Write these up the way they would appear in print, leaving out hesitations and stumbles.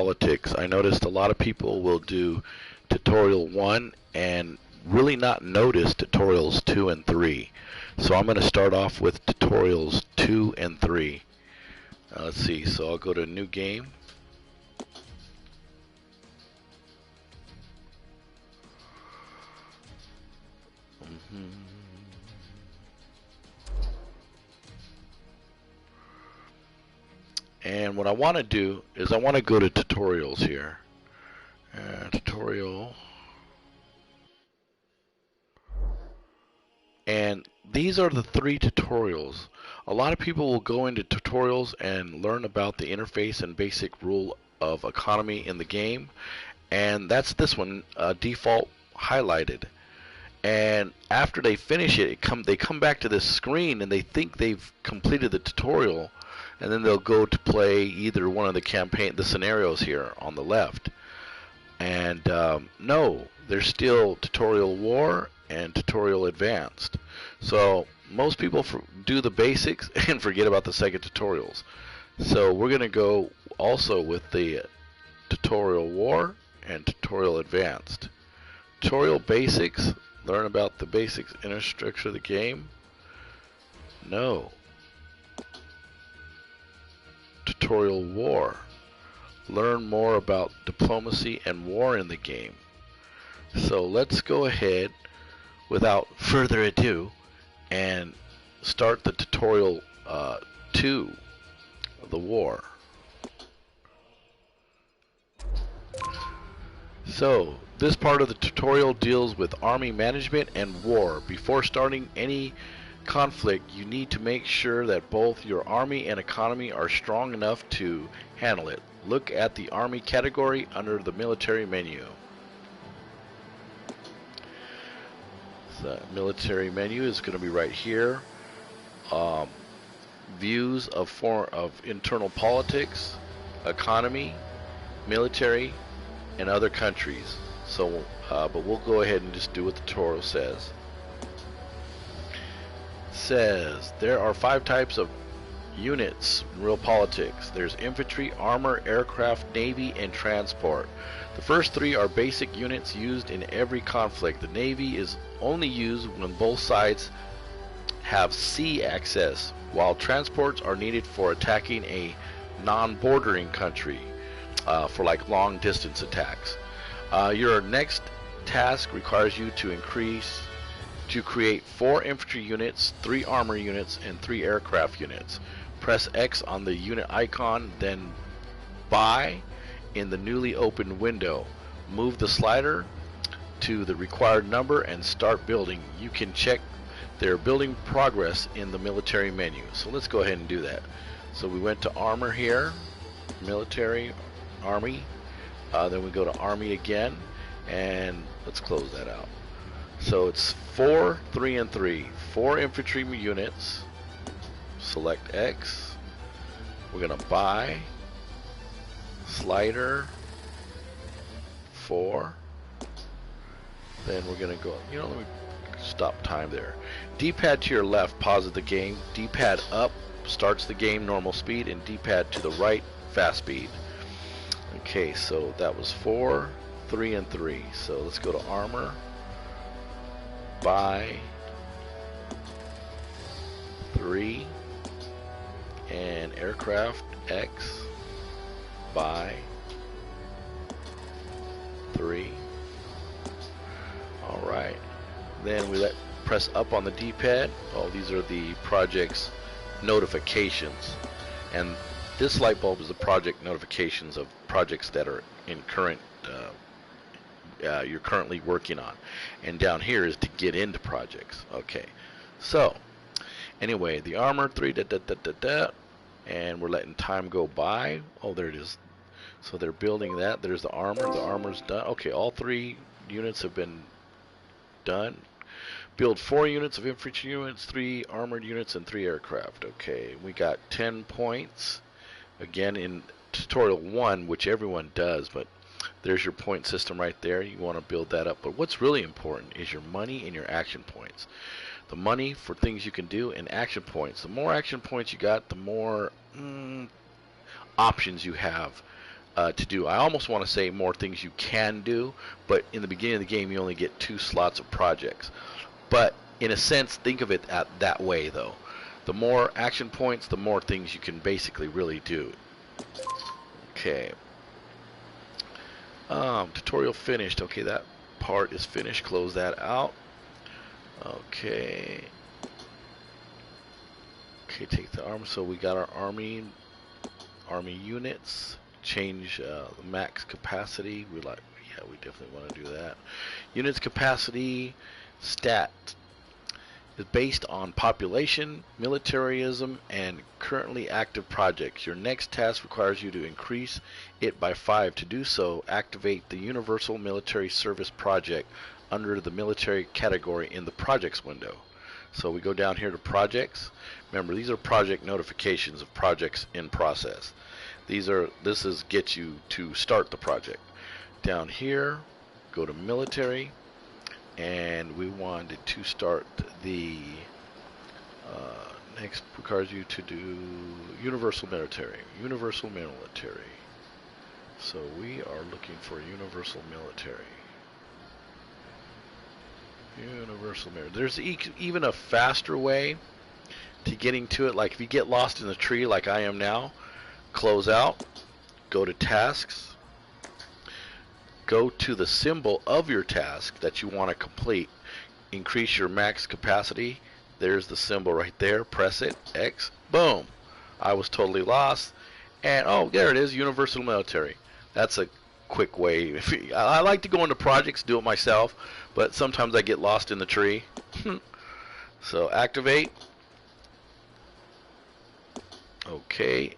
Realpolitiks. I noticed a lot of people will do tutorial 1 and really not notice tutorials 2 and 3. So I'm going to start off with tutorials 2 and 3. Let's see, so I'll go to new game. And what I want to do is I want to go to tutorials here. Tutorial. And these are the 3 tutorials. A lot of people will go into tutorials and learn about the interface and basic rule of economy in the game. And that's this one, default highlighted. And after they finish it, they come back to this screen and they think they've completed the tutorial, and then they'll go to play either one of the scenarios here on the left. And no, there's still tutorial war and tutorial advanced. So most people do the basics and forget about the second tutorials. So we're going to go also with the tutorial war and tutorial advanced. Tutorial basics. Learn about the basics inner structure of the game. No. Tutorial war. Learn more about diplomacy and war in the game. So let's go ahead without further ado and start the tutorial 2 of the war. So this part of the tutorial deals with army management and war. Before starting any conflict, you need to make sure that both your army and economy are strong enough to handle it. Look at the army category under the military menu. The military menu is going to be right here. Views of internal politics, economy, military, and other countries. So, but we'll go ahead and just do what the tutorial says. It says there are 5 types of units in Realpolitiks. There's infantry, armor, aircraft, navy, and transport. The first 3 are basic units used in every conflict. The navy is only used when both sides have sea access, while transports are needed for attacking a non-bordering country. For like long distance attacks. Your next task requires you to create 4 infantry units, 3 armor units, and 3 aircraft units. Press X on the unit icon, then buy in the newly opened window. Move the slider to the required number and start building. You can check their building progress in the military menu. So let's go ahead and do that. So we went to armor here, military, army, then we go to army again, and let's close that out. So it's 4, 3, and 3. 4 infantry units. Select X. We're gonna buy. Slider. 4. Then we're gonna go. Let me stop time there. D-pad to your left pauses the game. D-pad up starts the game normal speed, and D-pad to the right fast speed. Okay, so that was 4, 3, and 3. So let's go to armor, buy, 3, and aircraft X, buy, 3. All right. Then we press up on the D-pad. Oh, these are the project's notifications, and this light bulb is the project notifications of projects that are in you're currently working on. And down here is to get into projects. Okay. So, anyway, the armor 3 and we're letting time go by. Oh, there it is. So they're building that. There's the armor. The armor's done. Okay, all 3 units have been done. Build 4 units of infantry units, 3 armored units, and 3 aircraft. Okay, we got 10 points. Again, in tutorial 1, which everyone does, but there's your point system right there. You want to build that up. But what's really important is your money and your action points. The money for things you can do, and action points. The more action points you got, the more options you have to do. I almost want to say more things you can do, but in the beginning of the game you only get 2 slots of projects. But in a sense, think of it that way though. The more action points, the more things you can basically really do. Okay. Tutorial finished. Okay, that part is finished. Close that out. Okay. Okay, take the armor. So we got our army units. Change the max capacity. Yeah, we definitely want to do that. Units capacity stat is based on population, militarism, and currently active projects. Your next task requires you to increase it by 5. To do so, activate the Universal Military Service Project under the military category in the projects window. So we go down here to projects. Remember, these are project notifications of projects in process. This is get you to start the project. Down here, go to military, and we wanted to start the next requires you to do universal military. Universal military. So we are looking for universal military. Universal military. There's even a faster way to getting to it. Like if you get lost in the tree like I am now, close out, go to tasks, go to the symbol of your task that you want to complete, increase your max capacity. There's the symbol right there. Press it, X, boom. I was totally lost, and oh, there it is, universal military. That's a quick way. I like to go into projects, do it myself, but sometimes I get lost in the tree. So activate. Okay.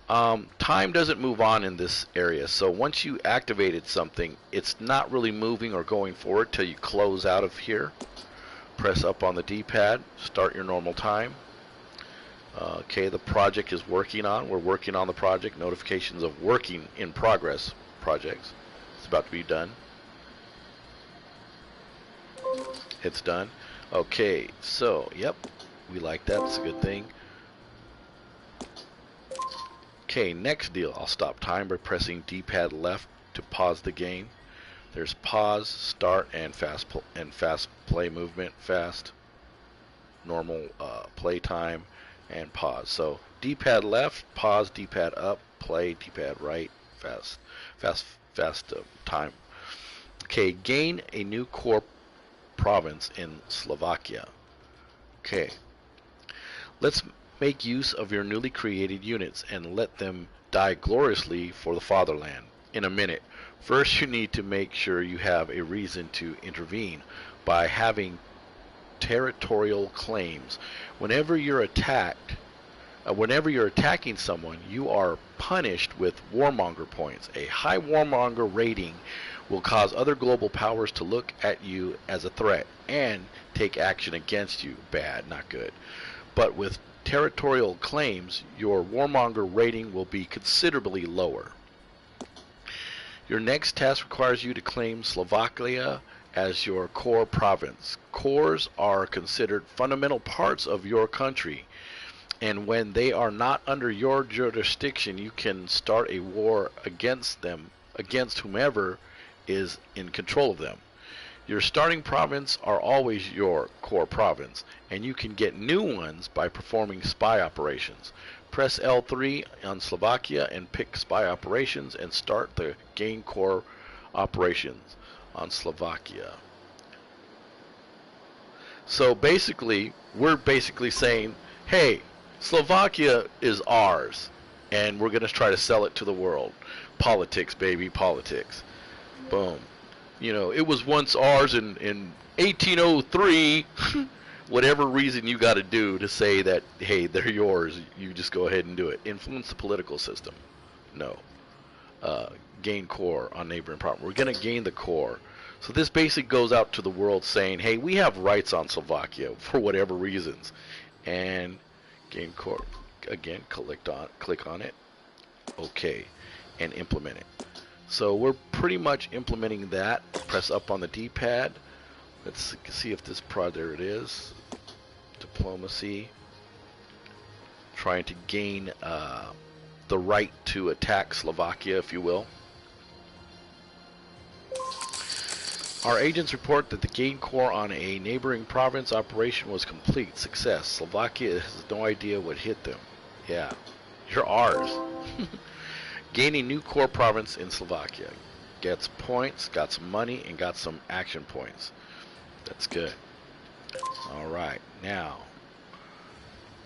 Time doesn't move on in this area, so once you activated something, it's not really moving or going forward till you close out of here. Press up on the D-pad, start your normal time. Okay, the project is working on. We're working on the project. Notifications of working in progress projects. It's about to be done. It's done. Okay, so, yep, we like that. It's a good thing. Okay, next deal. I'll stop time by pressing D-pad left to pause the game. There's pause, start, and fast play movement. Fast, normal play time, and pause. So D-pad left, pause, D-pad up, play, D-pad right, fast time. Okay, gain a new core province in Slovakia. Okay, let's make use of your newly created units and let them die gloriously for the fatherland in a minute. First, you need to make sure you have a reason to intervene by having territorial claims. Whenever you're attacking someone, you are punished with warmonger points. A high warmonger rating will cause other global powers to look at you as a threat and take action against you. Bad, not good. But with territorial claims, your warmonger rating will be considerably lower. Your next task requires you to claim Slovakia as your core province. Cores are considered fundamental parts of your country, and when they are not under your jurisdiction, you can start a war against them, against whomever is in control of them. Your starting province are always your core province, and you can get new ones by performing spy operations. Press L3 on Slovakia and pick spy operations and start the gain core operations on Slovakia. So basically, we're basically saying, hey, Slovakia is ours, and we're going to try to sell it to the world. Politics, baby, politics. Boom. You know, it was once ours in 1803. Whatever reason you got to do to say that, hey, they're yours, you just go ahead and do it. Influence the political system. No. Gain core on neighboring property. We're going to gain the core. So this basically goes out to the world saying, hey, we have rights on Slovakia for whatever reasons. And gain core. Again, click on it. Okay. And implement it. So we're pretty much implementing that. Press up on the D-pad. Let's see if this there it is. Diplomacy. Trying to gain the the right to attack Slovakia, if you will. Our agents report that the gain core on a neighboring province operation was complete. Success. Slovakia has no idea what hit them. Yeah, you're ours. Gaining new core province in Slovakia. Gets points, got some money, and got some action points. That's good. Alright, now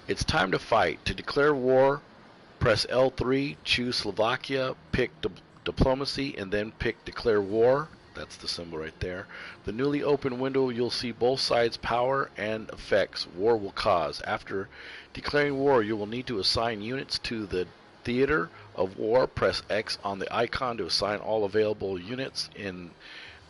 it's time to fight. To declare war, press L3, choose Slovakia, pick diplomacy, and then pick declare war. That's the symbol right there. The newly opened window, you'll see both sides' power and effects war will cause. After declaring war, you will need to assign units to the theater of war. Press X on the icon to assign all available units in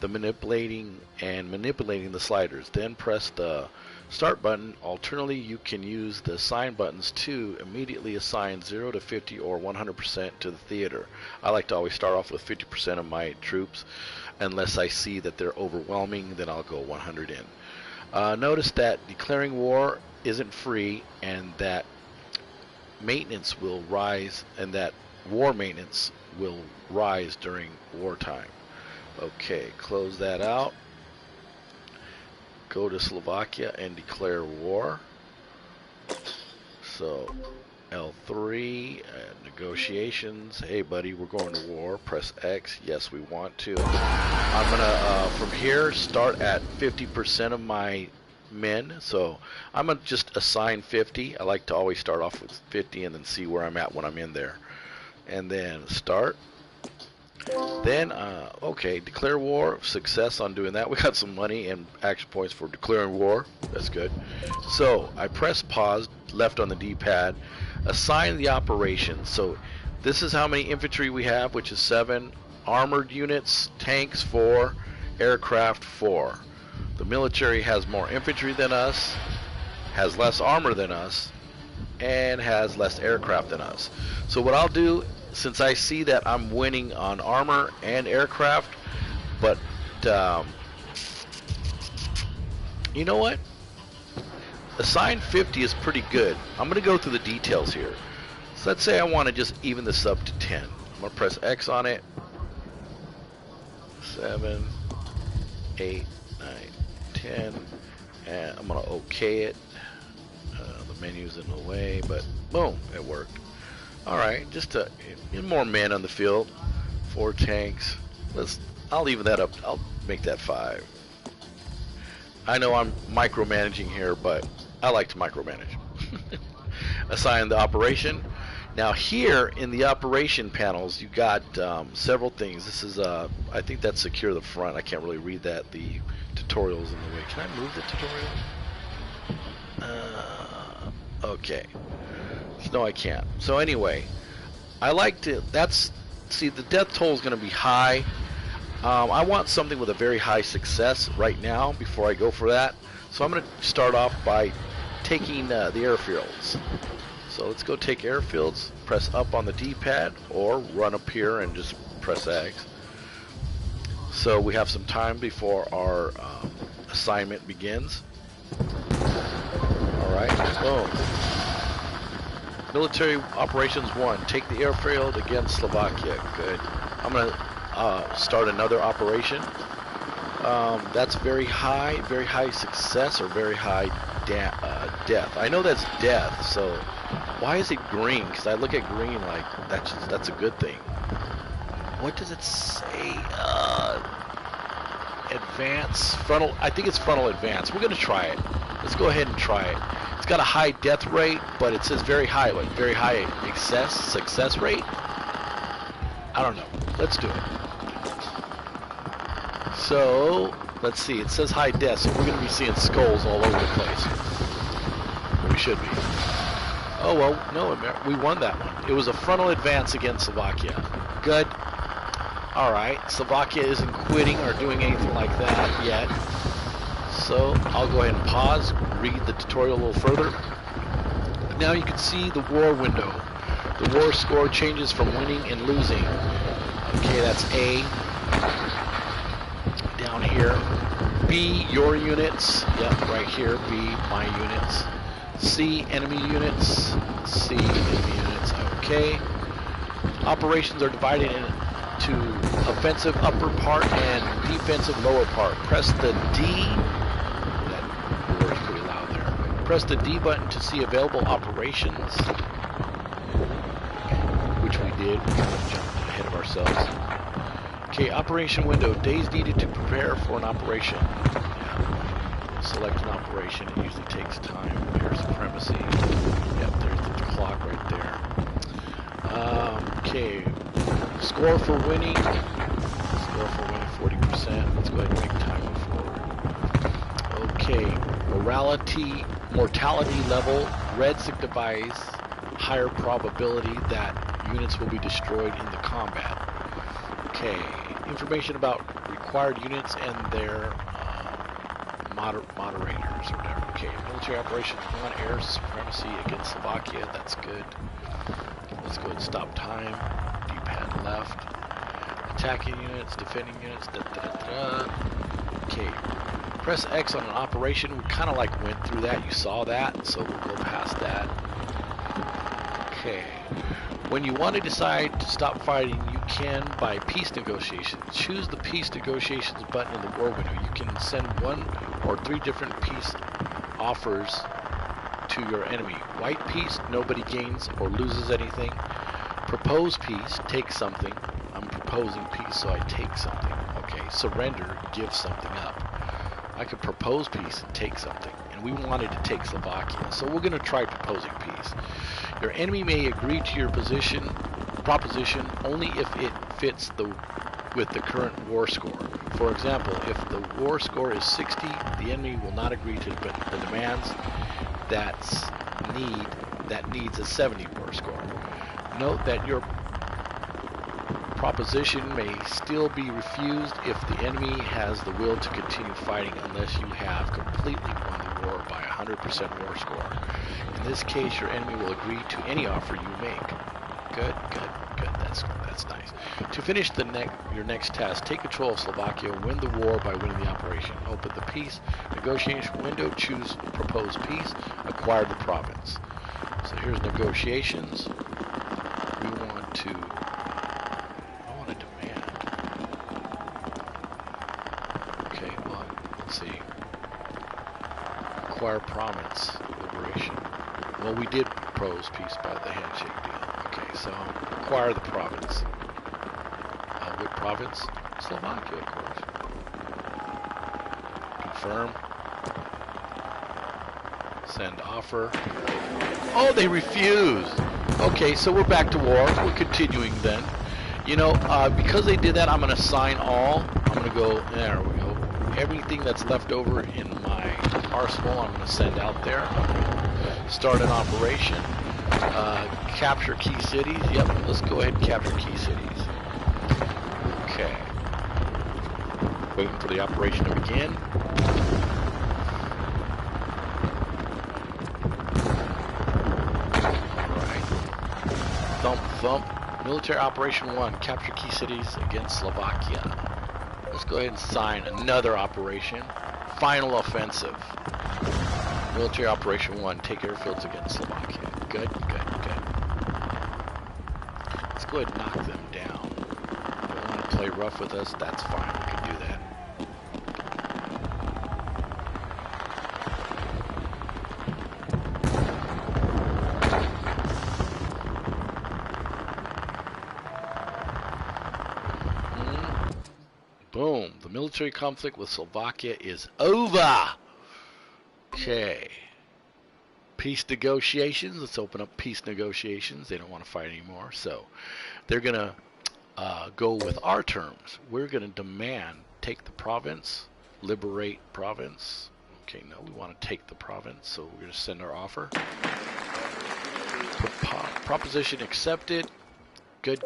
the manipulating the sliders. Then press the start button. Alternately, you can use the assign buttons to immediately assign 0 to 50 or 100% to the theater. I like to always start off with 50% of my troops. Unless I see that they're overwhelming, then I'll go 100 in. Notice that declaring war isn't free, and that maintenance will rise, and that war maintenance will rise during wartime. Okay, close that out. Go to Slovakia and declare war. So L3, negotiations. Hey buddy, we're going to war. Press X. Yes, we want to. I'm gonna from here start at 50% of my men. So I'm gonna just assign 50. I like to always start off with 50 and then see where I'm at when I'm in there. And then start. Then okay, declare war. Success on doing that. We got some money and action points for declaring war. That's good. So I press pause, left on the D-pad. Assign the operation. So this is how many infantry we have, which is 7. Armored units, tanks 4, aircraft 4. The military has more infantry than us, has less armor than us, and has less aircraft than us. So what I'll do, since I see that I'm winning on armor and aircraft, but you know what? Assign 50 is pretty good. I'm going to go through the details here. So let's say I want to just even this up to 10. I'm going to press X on it. 7, 8, 9, 10. And I'm going to OK it. The menu's in the way, but boom, it worked. Alright, just more men on the field. 4 tanks. I'll even that up. I'll make that 5. I know I'm micromanaging here, but I like to micromanage. Assign the operation. Now here in the operation panels, you got several things. This is I think that's secure the front. I can't really read that. The tutorial's in the way. Can I move the tutorial? Okay. No, I can't. So anyway, I like to. See, the death toll is going to be high. I want something with a very high success right now before I go for that. So I'm going to start off by taking the airfields. So let's go take airfields, press up on the D-pad, or run up here and just press X. So we have some time before our assignment begins. Alright, boom. Military Operations 1, take the airfield against Slovakia. Good. I'm going to start another operation. That's very high success or very high death. I know that's death, so why is it green? Because I look at green like that's a good thing. What does it say? Advance, frontal, I think it's frontal advance. We're going to try it. Let's go ahead and try it. It's got a high death rate, but it says very high, like very high success rate. I don't know. Let's do it. So, let's see. It says high death, so we're going to be seeing skulls all over the place. We should be. Oh, well, no, we won that one. It was a frontal advance against Slovakia. Good. Alright, Slovakia isn't quitting or doing anything like that yet. So, I'll go ahead and pause, read the tutorial a little further. Now you can see the war window. The war score changes from winning and losing. Okay, that's A. Down here. B, your units. Yep, right here. B, my units. C, enemy units. C, enemy units. Okay. Operations are divided into offensive upper part and defensive lower part. Press the D. That word's pretty loud there. Press the D button to see available operations, which we did. We kind of jumped ahead of ourselves. Okay, operation window. Days needed to prepare for an operation. Yeah. Select an operation. It usually takes time. Air supremacy. Yep, there's the clock right there. Okay, score for winning. Score for winning 40%. Let's go ahead and make time forward. Okay, mortality level. Red signifies higher probability that units will be destroyed in the combat. Okay, information about required units and their moderators or whatever. Okay, military operations 1, air supremacy against Slovakia. That's good. Let's go ahead and stop time. D-pad left. Attacking units, defending units. Okay. Press X on an operation. We kind of like went through that. You saw that, so we'll go past that. Okay. When you want to decide to stop fighting, you can by peace negotiations. Choose the peace negotiations button in the war window. You can send 1 or 3 different peace offers to your enemy. White peace, nobody gains or loses anything. Propose peace, take something. I'm proposing peace, so I take something. Okay, surrender, give something up. I could propose peace and take something, and we wanted to take Slovakia, so we're going to try proposing peace. Your enemy may agree to your proposition only if it fits with the current war score. For example, if the war score is 60, the enemy will not agree to the demands that needs a 70 war score. Note that your proposition may still be refused if the enemy has the will to continue fighting unless you have completely won the war by 100% war score. In this case, your enemy will agree to any offer you make. Good. That's nice. To finish your next task, take control of Slovakia, win the war by winning the operation. Open the peace negotiation window, choose propose peace, acquire the province. So here's negotiations. We want to demand. Okay, well, let's see. Acquire province, liberation. Well, we did propose peace by the handshake deal. Okay, so acquire the province. What province? Slovakia, of course. Confirm. Send offer. Oh, they refused. Okay, so we're back to war. We're continuing then. You know, because they did that, I'm going to sign all. I'm going to go, there we go. Everything that's left over in my arsenal, I'm going to send out there. Start an operation. Capture key cities. Yep, let's go ahead and capture key cities. Okay. Waiting for the operation to begin. Alright. Thump. Military Operation 1. Capture key cities against Slovakia. Let's go ahead and sign another operation. Final offensive. Military Operation 1. Take airfields against Slovakia. Good. Let's go ahead and knock them down. If they want to play rough with us, that's fine. We can do that. Boom. The military conflict with Slovakia is over. Okay. Peace negotiations. Let's open up peace negotiations. They don't want to fight anymore, so they're going to go with our terms. We're going to demand take the province, liberate province. Okay, no, we want to take the province, so we're going to send our offer. Proposition accepted. Good.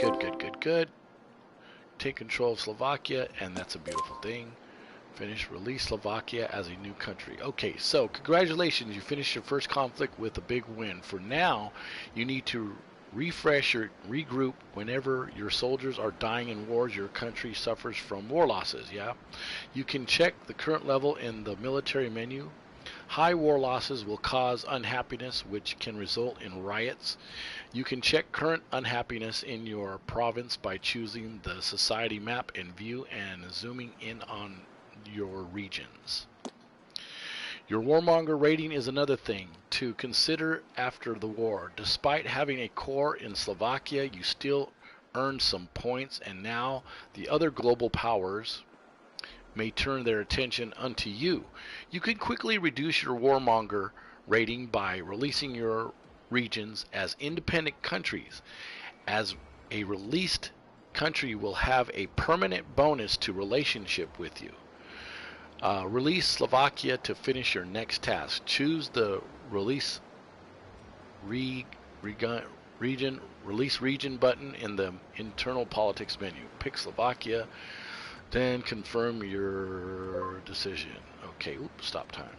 Take control of Slovakia, and that's a beautiful thing. Finish, release Slovakia as a new country. Okay, so congratulations, you finished your first conflict with a big win. For now, you need to refresh or regroup whenever your soldiers are dying in wars your country suffers from war losses. Yeah, you can check the current level in the military menu. High war losses will cause unhappiness, which can result in riots. You can check current unhappiness in your province by choosing the society map and view and zooming in on your regions. Your warmonger rating is another thing to consider after the war. Despite having a core in Slovakia, you still earned some points, and now the other global powers may turn their attention unto you. You can quickly reduce your warmonger rating by releasing your regions as independent countries. As a released country will have a permanent bonus to relationship with you. Release Slovakia to finish your next task. Choose the release region button in the internal politics menu. Pick Slovakia, then confirm your decision. Okay, oops, stop time.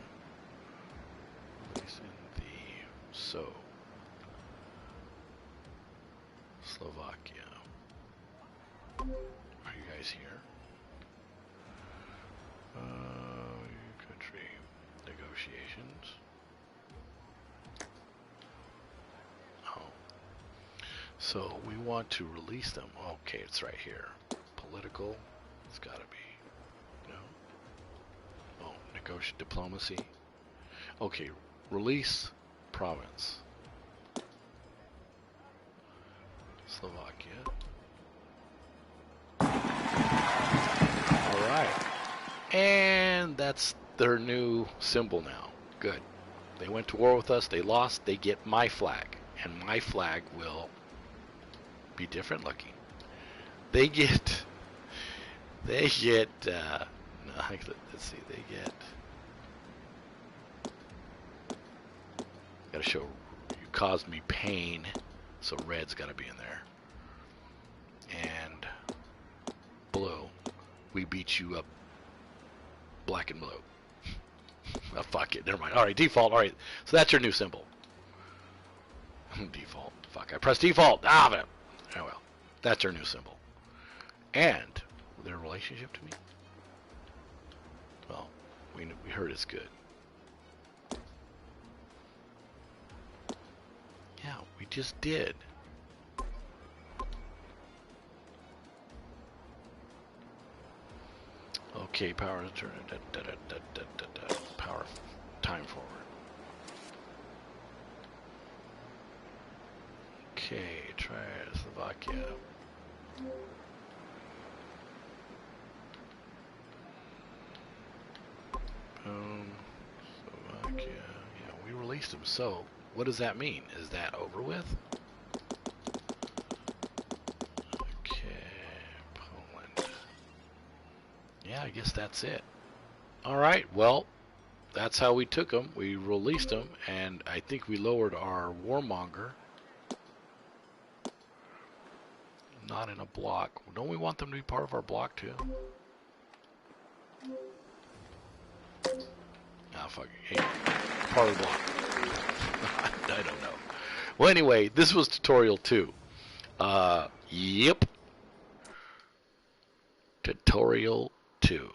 Slovakia. Are you guys here? Country negotiations. Oh. So we want to release them. Okay, it's right here. Political. It's gotta be. No. Oh, negotiate diplomacy. Okay, release province. Slovakia. Alright. And that's their new symbol now. Good. They went to war with us, they lost, they get my flag. And my flag will be different looking. They get, let's see, they get, gotta show, you caused me pain, so red's gotta be in there. And blue, we beat you up, black and blue. Oh, fuck it, never mind. Alright, default, alright, so that's your new symbol. Default, fuck, I pressed default, but, oh well, that's our new symbol. And their relationship to me, well, we heard it's good. Yeah, we just did. Okay, power turn, power time forward. Okay, try Slovakia. Slovakia. Yeah, we released them. So, what does that mean? Is that over with? Okay, Poland. Yeah, I guess that's it. Alright, well, that's how we took them. We released them, and I think we lowered our warmonger. Not in a block. Don't we want them to be part of our block too? Ah, fuck it. Hey, part of the block. I don't know. Well, anyway, this was tutorial 2. Yep. Tutorial 2.